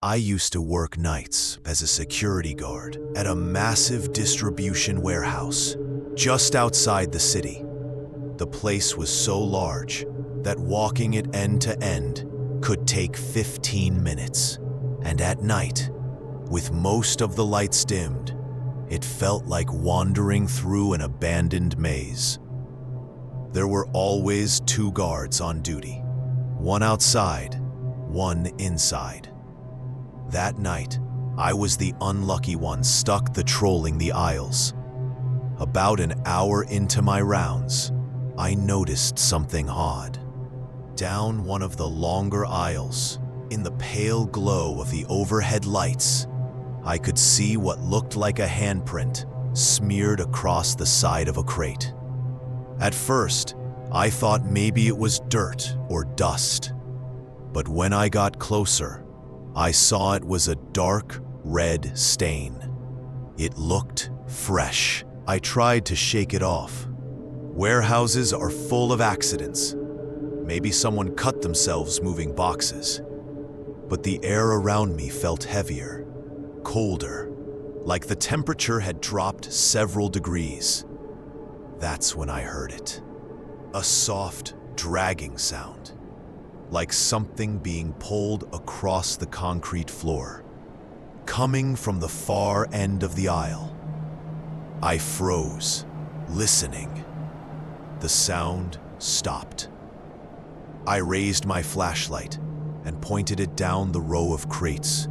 I used to work nights as a security guard at a massive distribution warehouse just outside the city. The place was so large that walking it end to end could take 15 minutes. And at night, with most of the lights dimmed, it felt like wandering through an abandoned maze. There were always 2 guards on duty, one outside, one inside. That night, I was the unlucky one stuck patrolling the aisles. About an hour into my rounds, I noticed something odd. Down one of the longer aisles, in the pale glow of the overhead lights, I could see what looked like a handprint smeared across the side of a crate. At first, I thought maybe it was dirt or dust. But when I got closer, I saw it was a dark red stain. It looked fresh. I tried to shake it off. Warehouses are full of accidents. Maybe someone cut themselves moving boxes. But the air around me felt heavier, colder, like the temperature had dropped several degrees. That's when I heard it. A soft, dragging sound, like something being pulled across the concrete floor, coming from the far end of the aisle. I froze, listening. The sound stopped. I raised my flashlight and pointed it down the row of crates.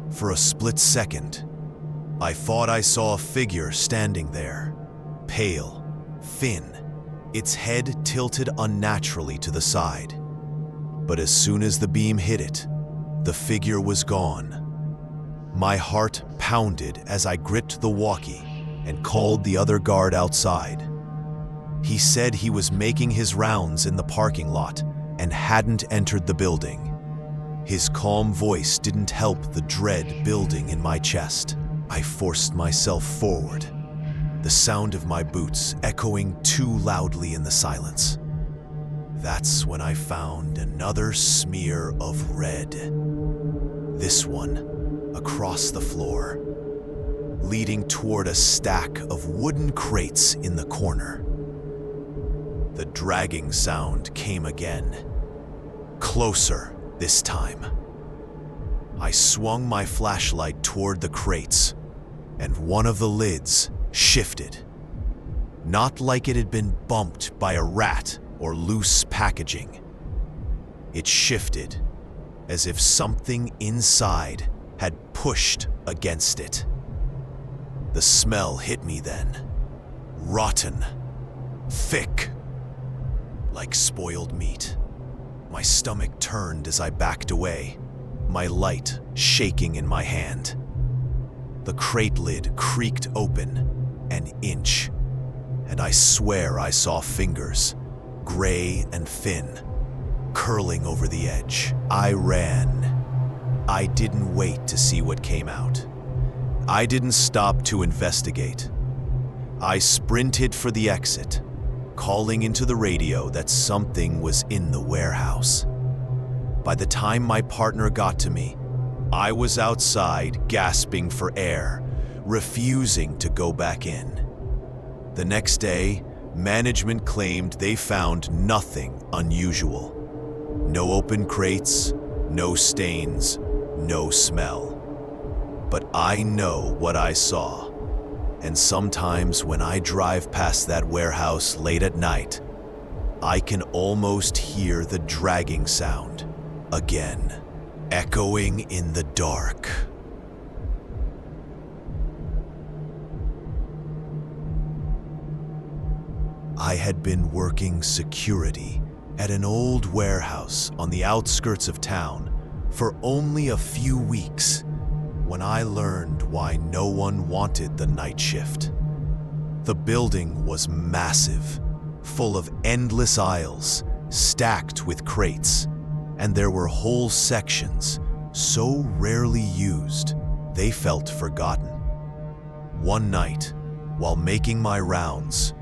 For a split second, I thought I saw a figure standing there, pale, thin, its head tilted unnaturally to the side. But as soon as the beam hit it, the figure was gone. My heart pounded as I gripped the walkie and called the other guard outside. He said he was making his rounds in the parking lot and hadn't entered the building. His calm voice didn't help the dread building in my chest. I forced myself forward, the sound of my boots echoing too loudly in the silence. That's when I found another smear of red. This one across the floor, leading toward a stack of wooden crates in the corner. The dragging sound came again, closer this time. I swung my flashlight toward the crates, and one of the lids shifted. Not like it had been bumped by a rat or loose packaging. It shifted as if something inside had pushed against it. The smell hit me then. Rotten, thick, like spoiled meat. My stomach turned as I backed away, my light shaking in my hand. The crate lid creaked open an inch, and I swear I saw fingers, gray and thin, curling over the edge. I ran. I didn't wait to see what came out. I didn't stop to investigate. I sprinted for the exit, calling into the radio that something was in the warehouse. By the time my partner got to me, I was outside gasping for air, refusing to go back in. The next day, management claimed they found nothing unusual. No open crates, no stains, no smell. But I know what I saw, and sometimes when I drive past that warehouse late at night, I can almost hear the dragging sound again, echoing in the dark. I had been working security at an old warehouse on the outskirts of town for only a few weeks when I learned why no one wanted the night shift. The building was massive, full of endless aisles, stacked with crates, and there were whole sections so rarely used they felt forgotten. One night, while making my rounds,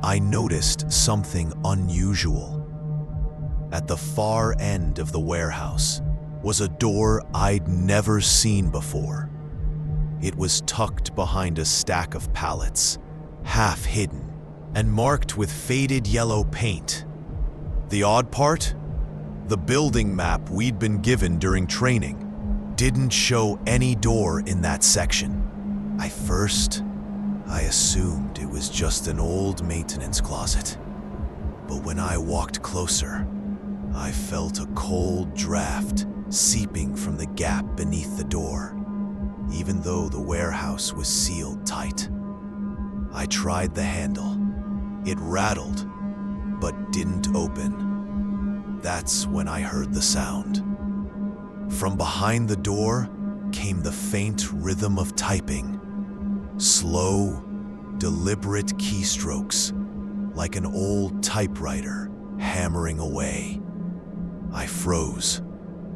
I noticed something unusual. At the far end of the warehouse, was a door I'd never seen before. It was tucked behind a stack of pallets, half hidden and marked with faded yellow paint. The odd part? The building map we'd been given during training didn't show any door in that section. At first, I assumed it was just an old maintenance closet. But when I walked closer, I felt a cold draft seeping from the gap beneath the door, even though the warehouse was sealed tight. I tried the handle. It rattled, but didn't open. That's when I heard the sound. From behind the door came the faint rhythm of typing. Slow, deliberate keystrokes, like an old typewriter hammering away. I froze,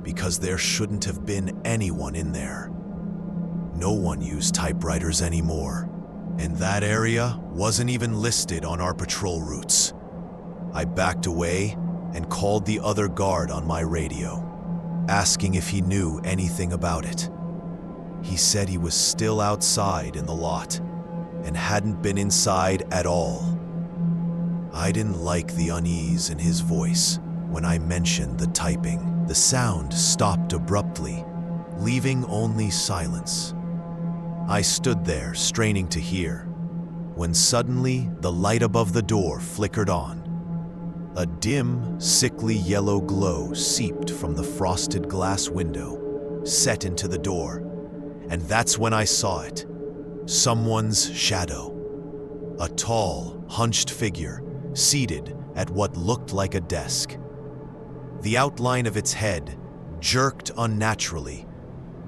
because there shouldn't have been anyone in there. No one used typewriters anymore, and that area wasn't even listed on our patrol routes. I backed away and called the other guard on my radio, asking if he knew anything about it. He said he was still outside in the lot and hadn't been inside at all. I didn't like the unease in his voice when I mentioned the typing. The sound stopped abruptly, leaving only silence. I stood there, straining to hear, when suddenly the light above the door flickered on. A dim, sickly yellow glow seeped from the frosted glass window, set into the door, and that's when I saw it. Someone's shadow. A tall, hunched figure, seated at what looked like a desk. The outline of its head jerked unnaturally,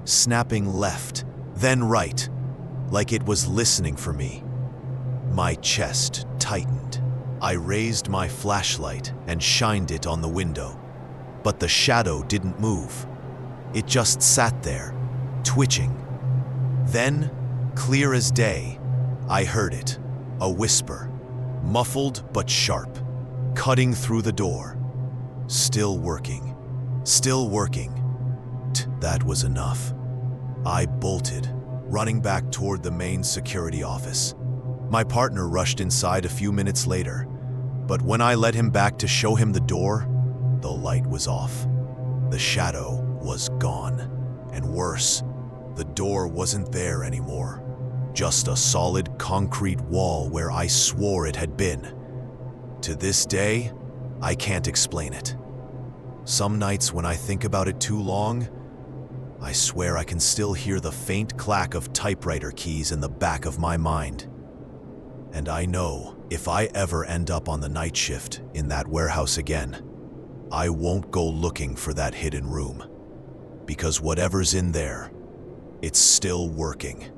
snapping left, then right, like it was listening for me. My chest tightened. I raised my flashlight and shined it on the window, but the shadow didn't move. It just sat there, twitching. Then, clear as day, I heard it, a whisper, muffled but sharp, cutting through the door. Still working, still working. That was enough. I bolted, running back toward the main security office. My partner rushed inside a few minutes later, but when I led him back to show him the door, the light was off. The shadow was gone, and worse, the door wasn't there anymore. Just a solid concrete wall where I swore it had been. To this day, I can't explain it. Some nights when I think about it too long, I swear I can still hear the faint clack of typewriter keys in the back of my mind. And I know if I ever end up on the night shift in that warehouse again, I won't go looking for that hidden room. Because whatever's in there, it's still working.